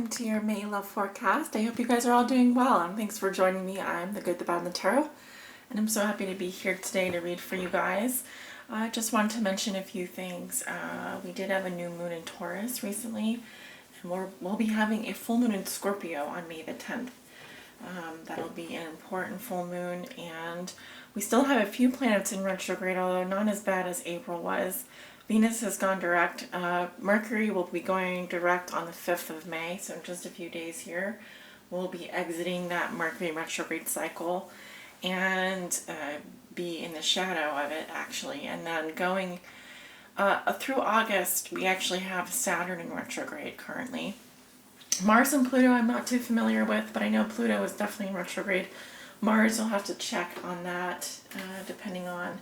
welcome to your May love forecast. I hope you guys are all doing well, and thanks for joining me. I'm the Good, the Bad, and the Tarot, and I'm so happy to be here today to read for you guys. I just wanted to mention a few things. We did have a new moon in Taurus recently, and we'll be having a full moon in Scorpio on May the 10th. That'll be an important full moon, and we still have a few planets in retrograde, although not as bad as April was. Venus has gone direct. Mercury will be going direct on the 5th of May, so in just a few days here. We'll be exiting that Mercury retrograde cycle and be in the shadow of it, actually. And then going through August, we actually have Saturn in retrograde currently. Mars and Pluto I'm not too familiar with, but I know Pluto is definitely in retrograde. Mars, you'll have to check on that depending on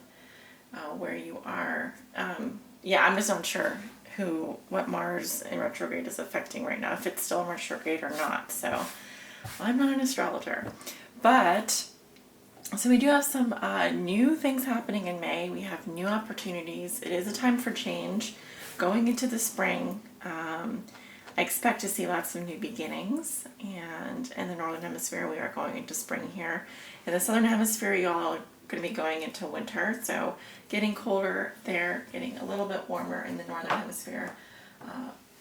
where you are. Yeah, I'm just not sure what Mars in retrograde is affecting right now, if it's still in retrograde or not. So I'm not an astrologer. But, so we do have some new things happening in May. We have new opportunities. It is a time for change. Going into the spring, I expect to see lots of new beginnings. And in the Northern Hemisphere, we are going into spring here. In the Southern Hemisphere, y'all are going to be going into winter, so getting colder there, getting a little bit warmer in the Northern Hemisphere.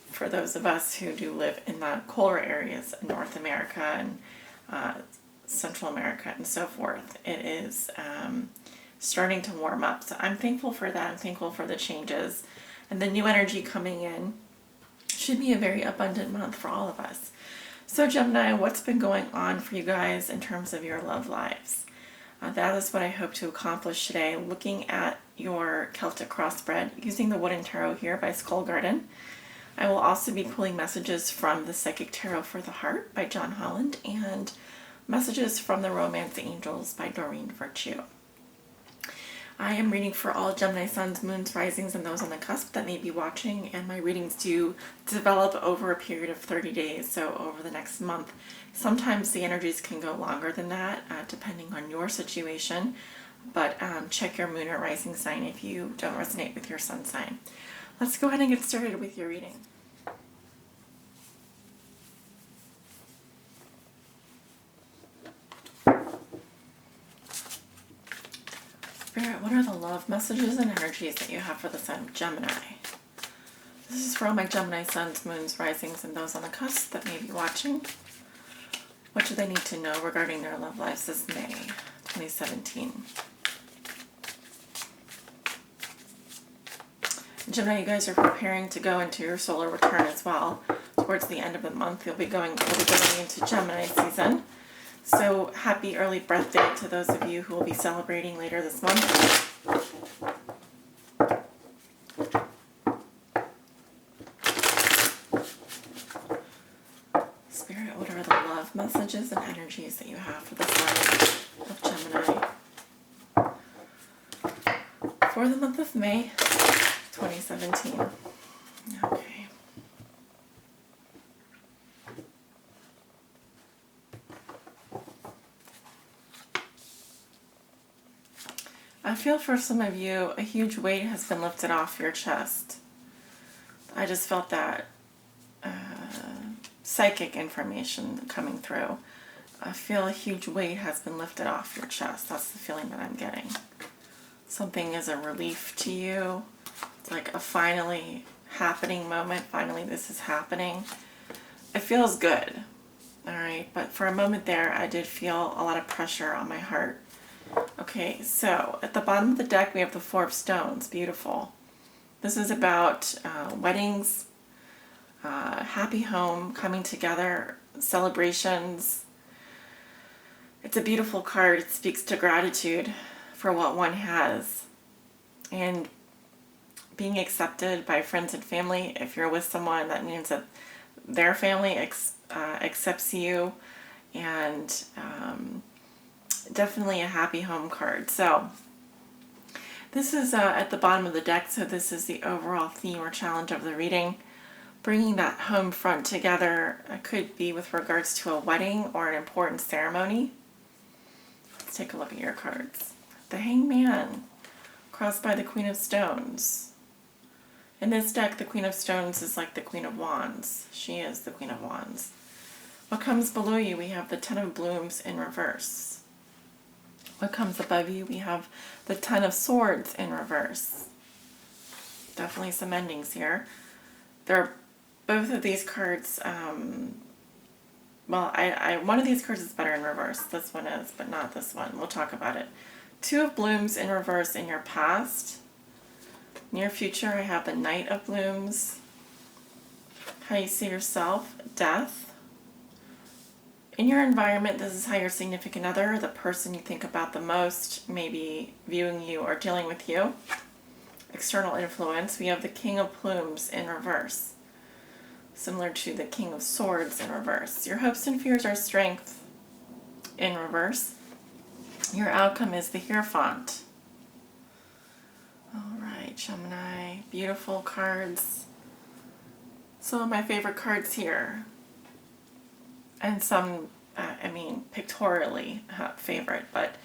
For those of us who do live in the colder areas in North America and Central America and so forth, it is starting to warm up. So I'm thankful for that. I'm thankful for the changes, and the new energy coming in should be a very abundant month for all of us. So Gemini, what's been going on for you guys in terms of your love lives? That is what I hope to accomplish today, looking at your Celtic crossbred using the Wooden Tarot here by Skull Garden. I will also be pulling messages from the Psychic Tarot for the Heart by John Holland and messages from the Romance Angels by Doreen Virtue. I am reading for all Gemini suns, moons, risings, and those on the cusp that may be watching, and my readings do develop over a period of 30 days, so over the next month. Sometimes the energies can go longer than that, depending on your situation, but check your moon or rising sign if you don't resonate with your sun sign. Let's go ahead and get started with your reading. Spirit, what are the love messages and energies that you have for the sign of Gemini? This is for all my Gemini suns, moons, risings, and those on the cusp that may be watching. What do they need to know regarding their love lives this May 2017? Gemini, you guys are preparing to go into your solar return as well. Towards the end of the month, we'll be going into Gemini season. So happy early birthday to those of you who will be celebrating later this month. Spirit, what are the love messages and energies that you have for the sign of Gemini for the month of May 2017? Okay. I feel for some of you, a huge weight has been lifted off your chest. I just felt that psychic information coming through. I feel a huge weight has been lifted off your chest. That's the feeling that I'm getting. Something is a relief to you. It's like a finally happening moment. Finally, this is happening. It feels good. All right. But for a moment there, I did feel a lot of pressure on my heart. Okay, so at the bottom of the deck, we have the Four of Stones. Beautiful. This is about weddings, happy home, coming together, celebrations. It's a beautiful card. It speaks to gratitude for what one has and being accepted by friends and family. If you're with someone, that means that their family accepts you, and definitely a happy home card. So this is at the bottom of the deck, so this is the overall theme or challenge of the reading. Bringing that home front together could be with regards to a wedding or an important ceremony. Let's take a look at your cards. The Hangman, crossed by the Queen of Stones. In this deck, the Queen of Stones is like the Queen of Wands. She is the Queen of Wands. What comes below you, we have the Ten of Blooms in reverse. What comes above you, we have the Ten of Swords in reverse. Definitely some endings here. Both of these cards, well, one of these cards is better in reverse. This one is, but not this one. We'll talk about it. Two of Blooms in reverse in your past. Near future, I have the Knight of Blooms. How you see yourself, Death. In your environment, this is how your significant other, the person you think about the most, may be viewing you or dealing with you. External influence, we have the King of Plumes in reverse, similar to the King of Swords in reverse. Your hopes and fears are strength in reverse. Your outcome is the Hierophant. All right, Gemini, beautiful cards. Some of my favorite cards here, and some, pictorially favorite, but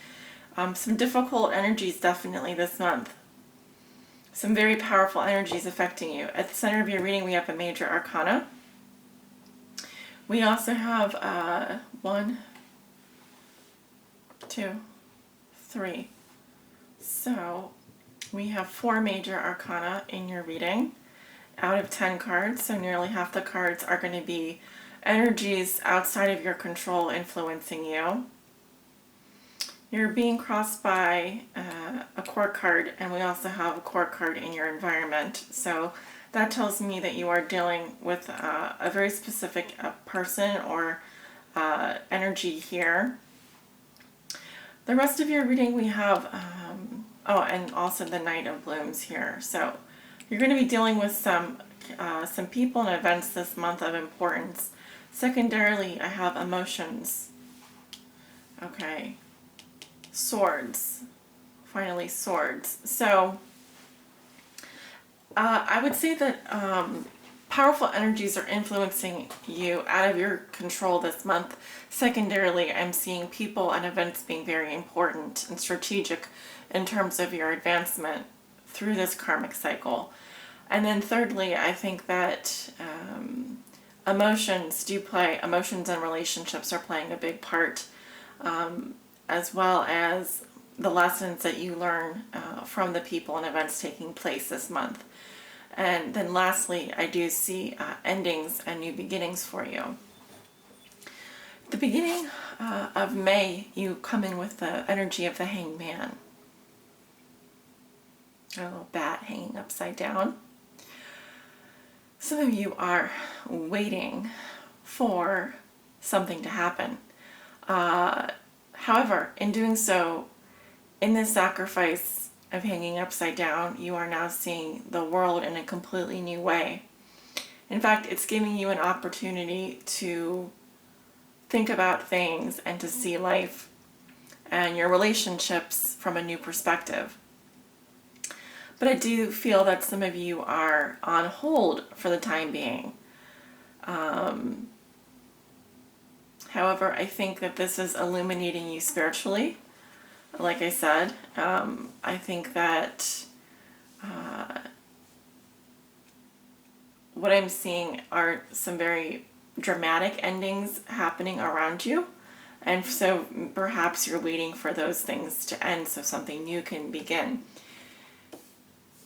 some difficult energies definitely this month. Some very powerful energies affecting you. At the center of your reading, we have a major arcana. We also have 1, 2, 3. So we have 4 major arcana in your reading out of 10 cards. So nearly half the cards are going to be energies outside of your control influencing you. You're being crossed by a court card, and we also have a court card in your environment. So that tells me that you are dealing with a very specific person or energy here. The rest of your reading we have, and also the Knight of Blooms here. So you're going to be dealing with some people and events this month of importance. Secondarily, I have emotions. Okay. Swords. Finally, swords. So I would say that powerful energies are influencing you out of your control this month. Secondarily, I'm seeing people and events being very important and strategic in terms of your advancement through this karmic cycle. And then thirdly, I think that emotions and relationships are playing a big part, as well as the lessons that you learn from the people and events taking place this month. And then lastly, I do see endings and new beginnings for you. The beginning of May, you come in with the energy of the Hanged Man. A little bat hanging upside down. Some of you are waiting for something to happen. However, in doing so, in this sacrifice of hanging upside down, you are now seeing the world in a completely new way. In fact, it's giving you an opportunity to think about things and to see life and your relationships from a new perspective. But I do feel that some of you are on hold for the time being. However, I think that this is illuminating you spiritually. Like I said, I think that what I'm seeing are some very dramatic endings happening around you. And so perhaps you're waiting for those things to end so something new can begin.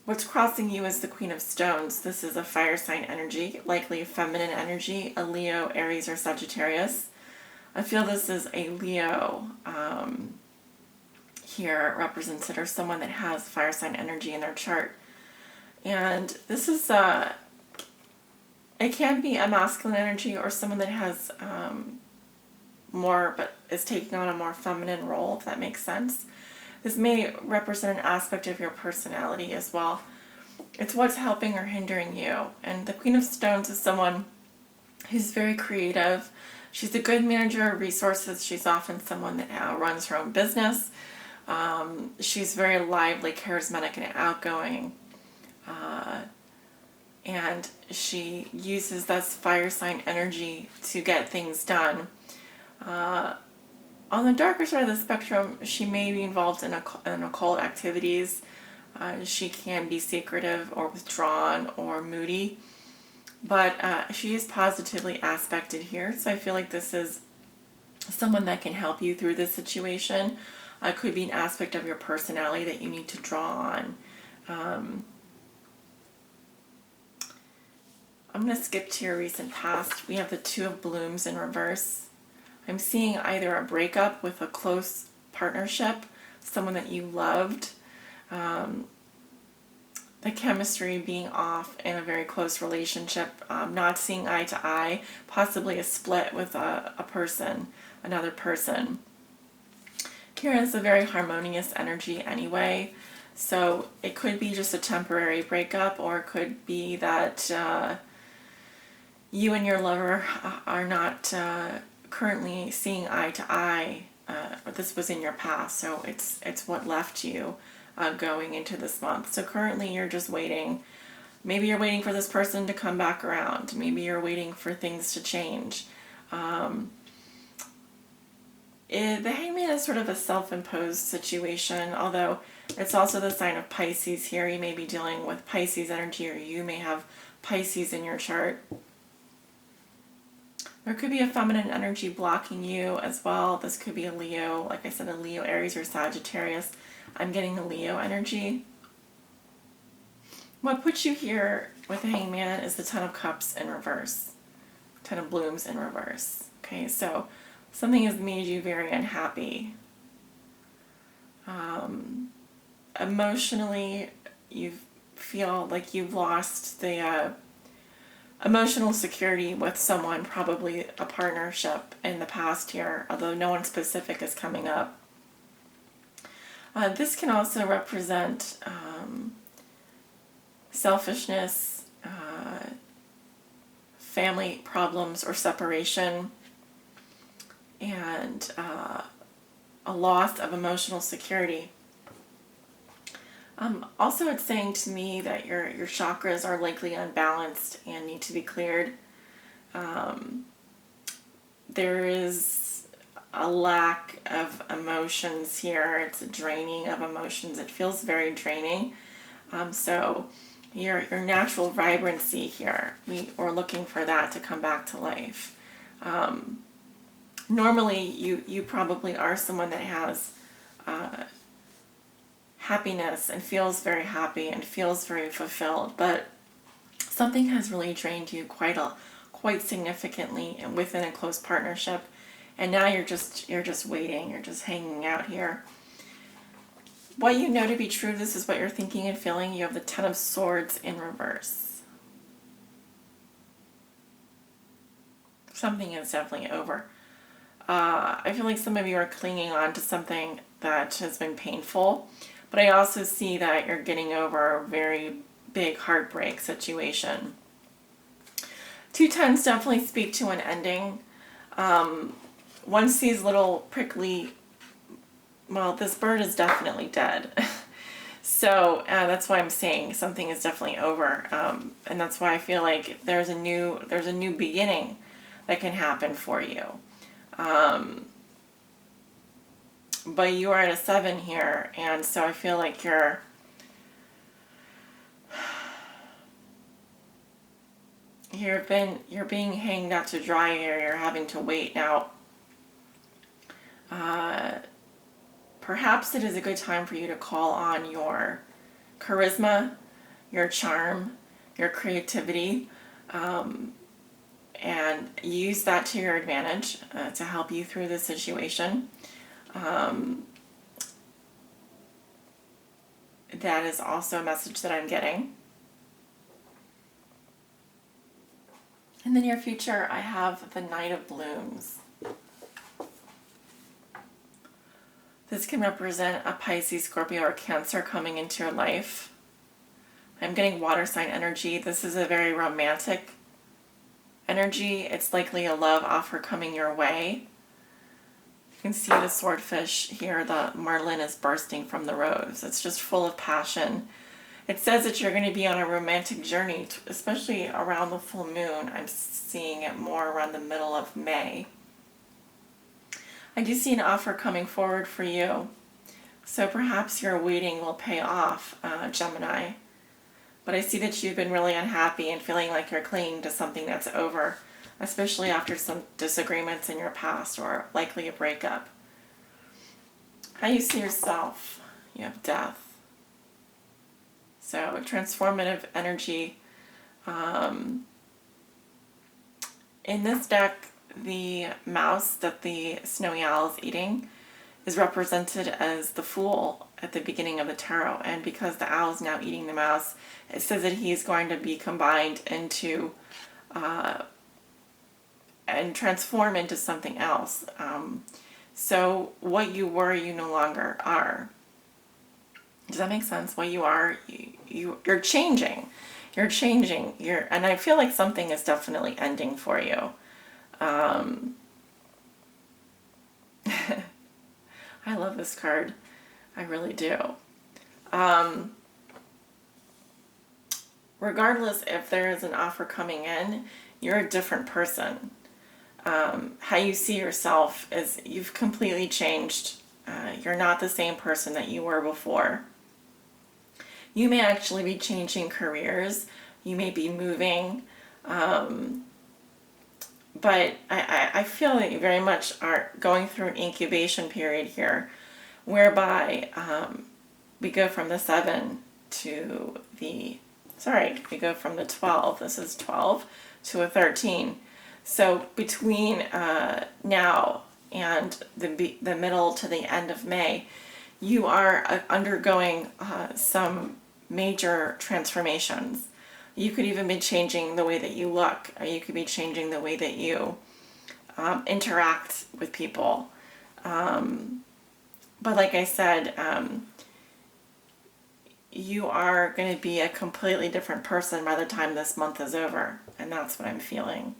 What's crossing you is the Queen of Stones. This is a fire sign energy, likely a feminine energy, a Leo, Aries, or Sagittarius. I feel this is a Leo here represented, or someone that has fire sign energy in their chart. And this is, it can be a masculine energy or someone that has more, but is taking on a more feminine role, if that makes sense. This may represent an aspect of your personality as well. It's what's helping or hindering you. And the Queen of Stones is someone who's very creative. She's a good manager of resources. She's often someone that runs her own business. She's very lively, charismatic, and outgoing. And she uses this fire sign energy to get things done. On the darker side of the spectrum, she may be involved in occult activities. She can be secretive or withdrawn or moody, but she is positively aspected here. So I feel like this is someone that can help you through this situation. Could be an aspect of your personality that you need to draw on. I'm going to skip to your recent past. We have the Two of Blooms in reverse. I'm seeing either a breakup with a close partnership, someone that you loved, the chemistry being off in a very close relationship, not seeing eye to eye, possibly a split with a person, another person. Karen is a very harmonious energy anyway, so it could be just a temporary breakup, or it could be that you and your lover are not currently seeing eye to eye. This was in your past, so it's what left you going into this month. So currently you're just waiting. Maybe you're waiting for this person to come back around. Maybe you're waiting for things to change. The Hangman is sort of a self-imposed situation, although it's also the sign of Pisces here. You may be dealing with Pisces energy, or you may have Pisces in your chart. There could be a feminine energy blocking you as well. This could be a Leo, like I said, a Leo, Aries, or Sagittarius. I'm getting the Leo energy. What puts you here with the Hangman is the Ten of Cups in reverse. Ten of Blooms in reverse. Okay, so something has made you very unhappy. Emotionally, you feel like you've lost the emotional security with someone, probably a partnership in the past here, although no one specific is coming up. This can also represent selfishness, family problems or separation, and a loss of emotional security. Also, it's saying to me that your chakras are likely unbalanced and need to be cleared. There is a lack of emotions here. It's a draining of emotions. It feels very draining. So your natural vibrancy here, we're looking for that to come back to life. Normally, you probably are someone that has happiness and feels very happy and feels very fulfilled, but something has really drained you quite significantly and within a close partnership, and now you're just waiting, you're just hanging out here. What you know to be true, this is what you're thinking and feeling. You have the Ten of Swords in reverse. Something is definitely over. I feel like some of you are clinging on to something that has been painful, but I also see that you're getting over a very big heartbreak situation. 2 tens definitely speak to an ending. One sees little prickly, well, this bird is definitely dead. So that's why I'm saying something is definitely over. And that's why I feel like there's a new beginning that can happen for you. But you are at a 7 here, and so I feel like you're being hanged out to dry here. You're having to wait now. Perhaps it is a good time for you to call on your charisma, your charm, your creativity, and use that to your advantage to help you through this situation. That is also a message that I'm getting. In the near future, I have the Knight of Blooms. This can represent a Pisces, Scorpio, or Cancer coming into your life. I'm getting water sign energy. This is a very romantic energy. It's likely a love offer coming your way. You can see the swordfish here. The marlin is bursting from the rose. It's just full of passion. It says that you're going to be on a romantic journey, especially around the full moon. I'm seeing it more around the middle of May. I do see an offer coming forward for you. So perhaps your waiting will pay off, Gemini. But I see that you've been really unhappy and feeling like you're clinging to something that's over, especially after some disagreements in your past or likely a breakup. How you see yourself, you have death. So transformative energy. In this deck, the mouse that the snowy owl is eating is represented as the Fool at the beginning of the tarot. And because the owl is now eating the mouse, it says that he's going to be combined into and transform into something else. So what you were, you no longer are. Does that make sense? What you are, you're changing. You're changing. And I feel like something is definitely ending for you. I love this card. I really do. Regardless if there is an offer coming in, you're a different person. How you see yourself is you've completely changed. You're not the same person that you were before. You may actually be changing careers. You may be moving. But I feel that you very much are going through an incubation period here, whereby we go from the 7 to we go from the 12, this is 12, to a 13. So between now and the middle to the end of May, you are undergoing some major transformations. You could even be changing the way that you look, or you could be changing the way that you interact with people. But like I said, you are going to be a completely different person by the time this month is over. And that's what I'm feeling.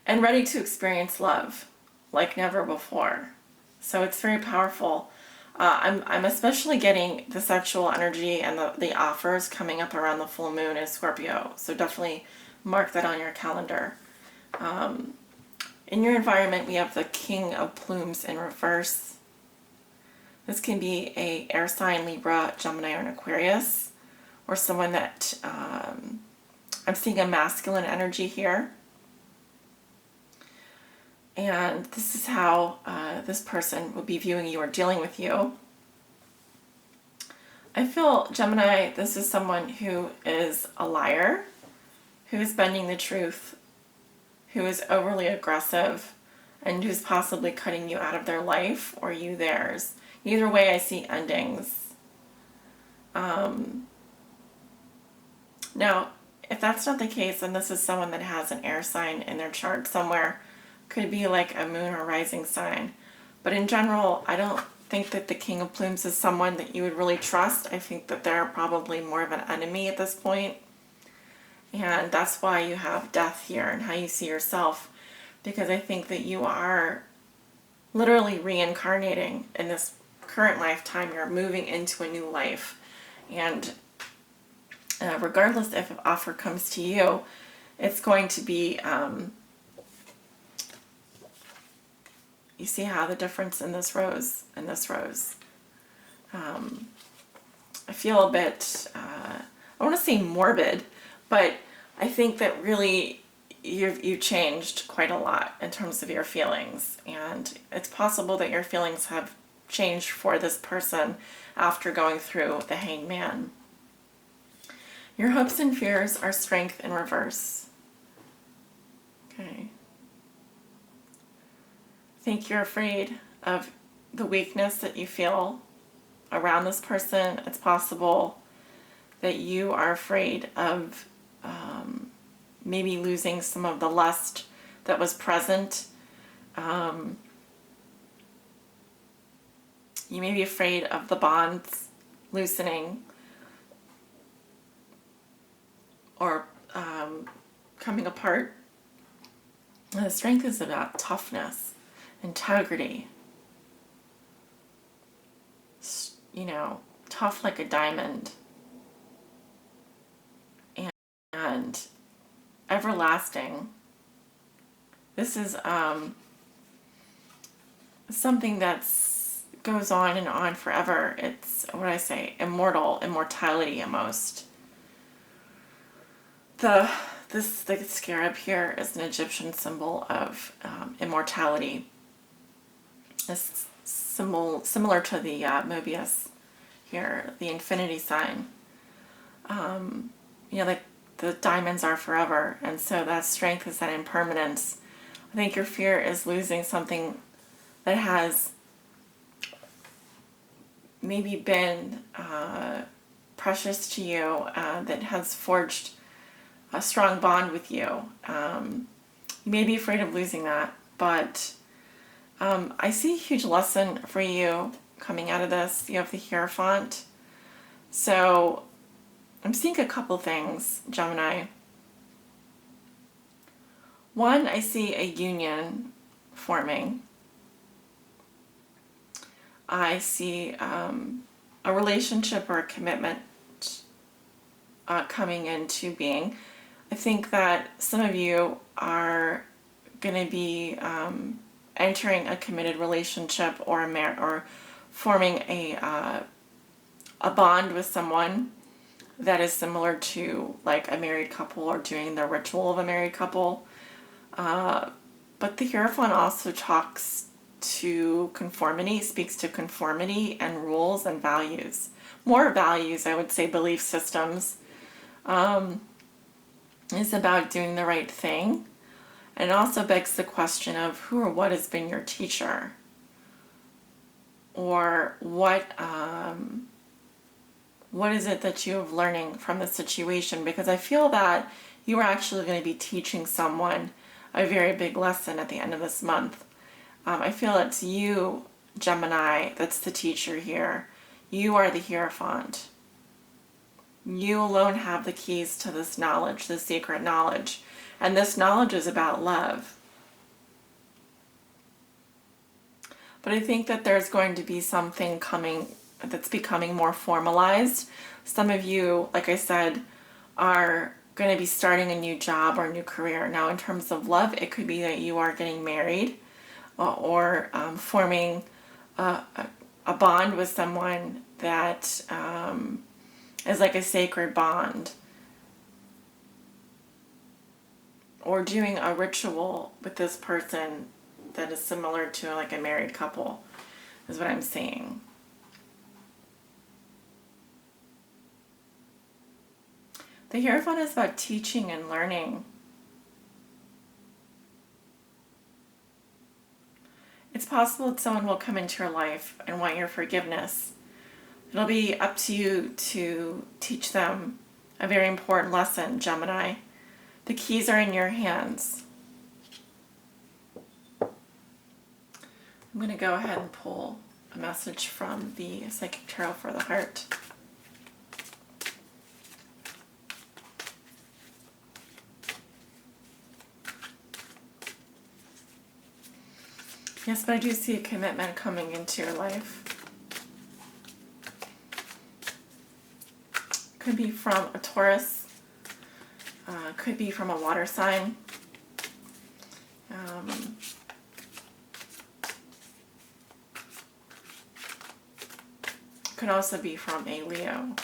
And ready to experience love like never before. So it's very powerful. I'm especially getting the sexual energy and the offers coming up around the full moon in Scorpio. So definitely mark that on your calendar. In your environment, we have the King of Plumes in reverse. This can be a air sign, Libra, Gemini, or an Aquarius, or someone that I'm seeing a masculine energy here. And this is how this person will be viewing you or dealing with you. I feel, Gemini, this is someone who is a liar, who is bending the truth, who is overly aggressive, and who's possibly cutting you out of their life or you theirs. Either way, I see endings. Now, if that's not the case, then this is someone that has an air sign in their chart somewhere. Could be like a moon or rising sign. But in general, I don't think that the King of Plumes is someone that you would really trust. I think that they're probably more of an enemy at this point. And that's why you have death here and how you see yourself. Because I think that you are literally reincarnating in this current lifetime. You're moving into a new life. And regardless if an offer comes to you, it's going to be... you see how the difference in this rose and this rose. I feel a bit, I want to say morbid, but I think that really you've changed quite a lot in terms of your feelings. And it's possible that your feelings have changed for this person after going through the Hanged Man. Your hopes and fears are strength in reverse. Okay. I think you're afraid of the weakness that you feel around this person. It's possible that you are afraid of maybe losing some of the lust that was present. You may be afraid of the bonds loosening or coming apart. And the strength is about toughness, integrity, you know, tough like a diamond, and everlasting. This is something that's goes on and on forever. It's, what do I say, immortality almost. The scarab here is an Egyptian symbol of immortality. It's similar to the Mobius here, the infinity sign. Like the diamonds are forever, and so that strength is that impermanence. I think your fear is losing something that has maybe been precious to you, that has forged a strong bond with you. You may be afraid of losing that, but I see a huge lesson for you coming out of this. You have the Hierophant. So I'm seeing a couple things, Gemini. One, I see a union forming. I see a relationship or a commitment coming into being. I think that some of you are going to be entering a committed relationship or or forming a bond with someone that is similar to like a married couple, or doing the ritual of a married couple. But the Hierophant also talks to conformity, speaks to conformity and rules and values. More values, I would say, belief systems. Is about doing the right thing. And it also begs the question of who or what has been your teacher, or what is it that you have learning from the situation? Because I feel that you are actually going to be teaching someone a very big lesson at the end of this month. I feel it's you, Gemini, that's the teacher here. You are the Hierophant. You alone have the keys to this knowledge, this secret knowledge. And this knowledge is about love. But I think that there's going to be something coming that's becoming more formalized. Some of you, like I said, are going to be starting a new job or a new career. Now, in terms of love, it could be that you are getting married, or forming a bond with someone that is like a sacred bond, or doing a ritual with this person that is similar to like a married couple, is what I'm seeing. The Hierophant is about teaching and learning. It's possible that someone will come into your life and want your forgiveness. It'll be up to you to teach them a very important lesson, Gemini. The keys are in your hands. I'm going to go ahead and pull a message from the Psychic Tarot for the Heart. Yes, but I do see a commitment coming into your life. Could be from a Taurus. Could be from a water sign. Could also be from a Leo.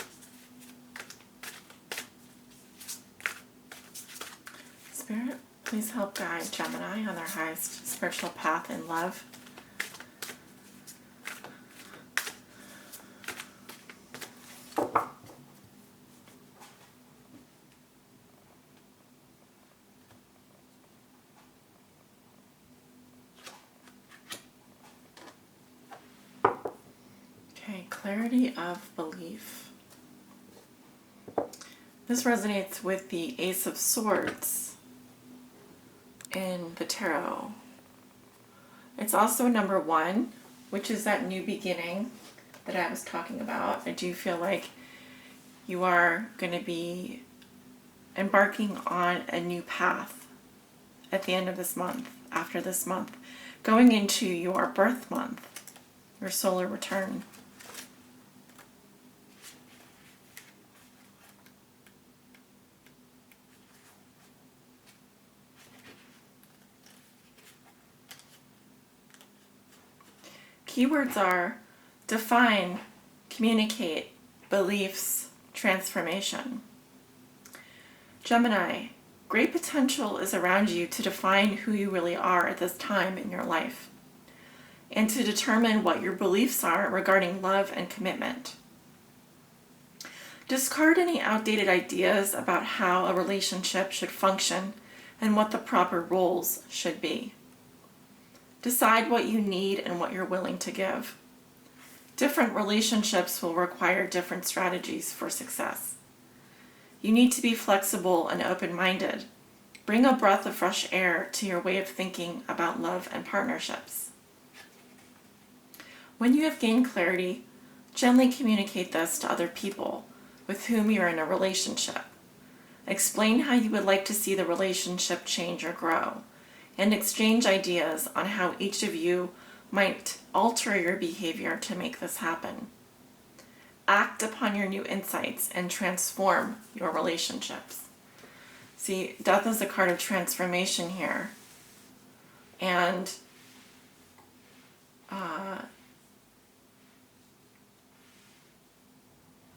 Spirit, please help guide Gemini on their highest spiritual path in love. Okay, clarity of belief. This resonates with the Ace of Swords in the tarot. It's also number 1, which is that new beginning that I was talking about. I do feel like you are going to be embarking on a new path at the end of this month, after this month, going into your birth month, your solar return. keywords are define, communicate, beliefs, transformation. Gemini, great potential is around you to define who you really are at this time in your life, and to determine what your beliefs are regarding love and commitment. Discard any outdated ideas about how a relationship should function and what the proper roles should be. Decide what you need and what you're willing to give. Different relationships will require different strategies for success. You need to be flexible and open-minded. Bring a breath of fresh air to your way of thinking about love and partnerships. When you have gained clarity, gently communicate this to other people with whom you're in a relationship. Explain how you would like to see the relationship change or grow, and exchange ideas on how each of you might alter your behavior to make this happen. Act upon your new insights and transform your relationships. See, Death is a card of transformation here. And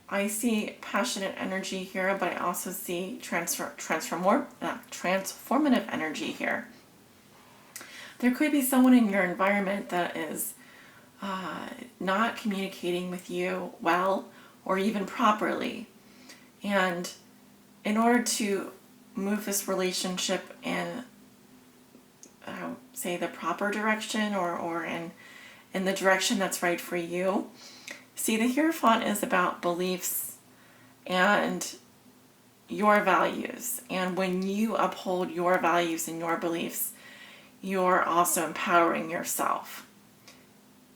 I see passionate energy here, but I also see transformative energy here. There could be someone in your environment that is not communicating with you well or even properly. And in order to move this relationship in, say, the proper direction or in the direction that's right for you, see, the Hierophant is about beliefs and your values. And when you uphold your values and your beliefs, you're also empowering yourself.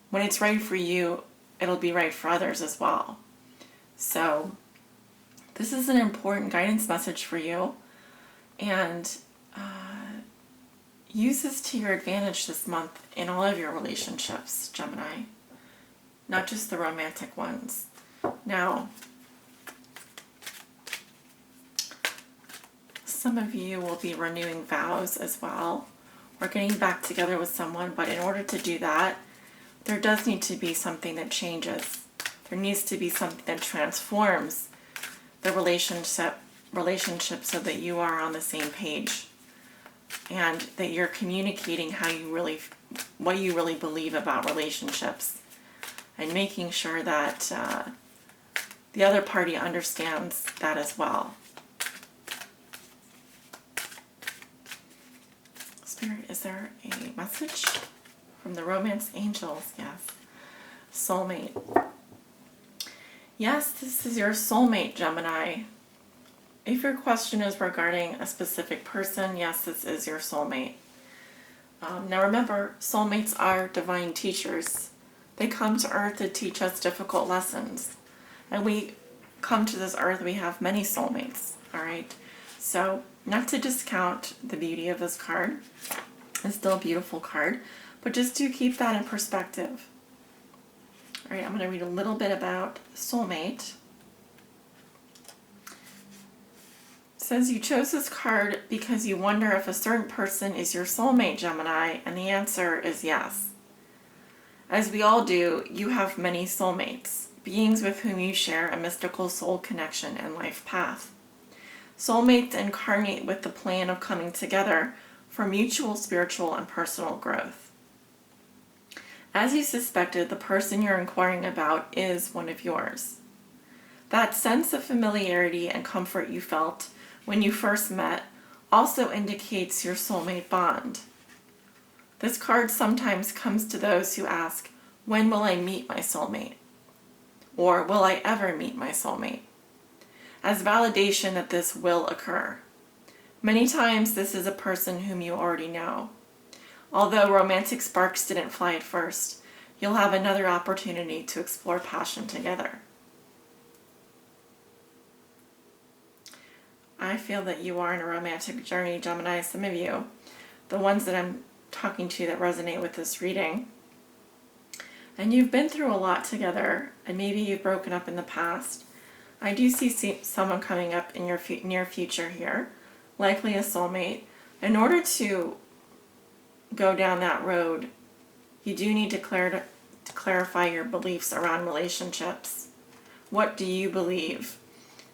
When it's right for you, it'll be right for others as well. So this is an important guidance message for you, and use this to your advantage this month in all of your relationships, Gemini, not just the romantic ones. Now, some of you will be renewing vows as well, or getting back together with someone, but in order to do that, there does need to be something that changes. There needs to be something that transforms the relationship so that you are on the same page and that you're communicating what you really believe about relationships, and making sure that the other party understands that as well. Spirit, is there a message from the romance angels? Yes. Soulmate. Yes, this is your soulmate, Gemini. If your question is regarding a specific person, yes, this is your soulmate. Now remember, soulmates are divine teachers. They come to Earth to teach us difficult lessons. And we come to this Earth, we have many soulmates, all right? So, not to discount the beauty of this card. It's still a beautiful card, but just to keep that in perspective. All right, I'm going to read a little bit about soulmate. It says you chose this card because you wonder if a certain person is your soulmate, Gemini, and the answer is yes. As we all do, you have many soulmates, beings with whom you share a mystical soul connection and life path. Soulmates incarnate with the plan of coming together for mutual spiritual and personal growth. As you suspected, the person you're inquiring about is one of yours. That sense of familiarity and comfort you felt when you first met also indicates your soulmate bond. This card sometimes comes to those who ask, when will I meet my soulmate? Or will I ever meet my soulmate? As validation that this will occur. Many times this is a person whom you already know. Although romantic sparks didn't fly at first, you'll have another opportunity to explore passion together. I feel that you are in a romantic journey, Gemini. Some of you, the ones that I'm talking to that resonate with this reading, and you've been through a lot together, and maybe you've broken up in the past. I do see someone coming up in your near future here, likely a soulmate. In order to go down that road, you do need to to clarify your beliefs around relationships. What do you believe?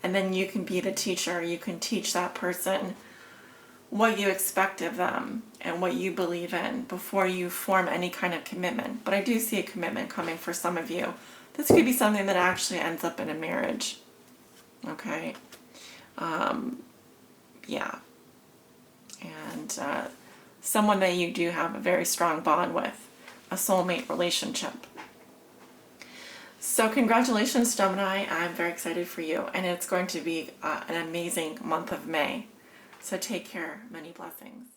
And then you can be the teacher. You can teach that person what you expect of them and what you believe in before you form any kind of commitment. But I do see a commitment coming for some of you. This could be something that actually ends up in a marriage. Okay? Yeah. And someone that you do have a very strong bond with, a soulmate relationship. So congratulations, Gemini. I'm very excited for you, and it's going to be an amazing month of May. So take care. Many blessings.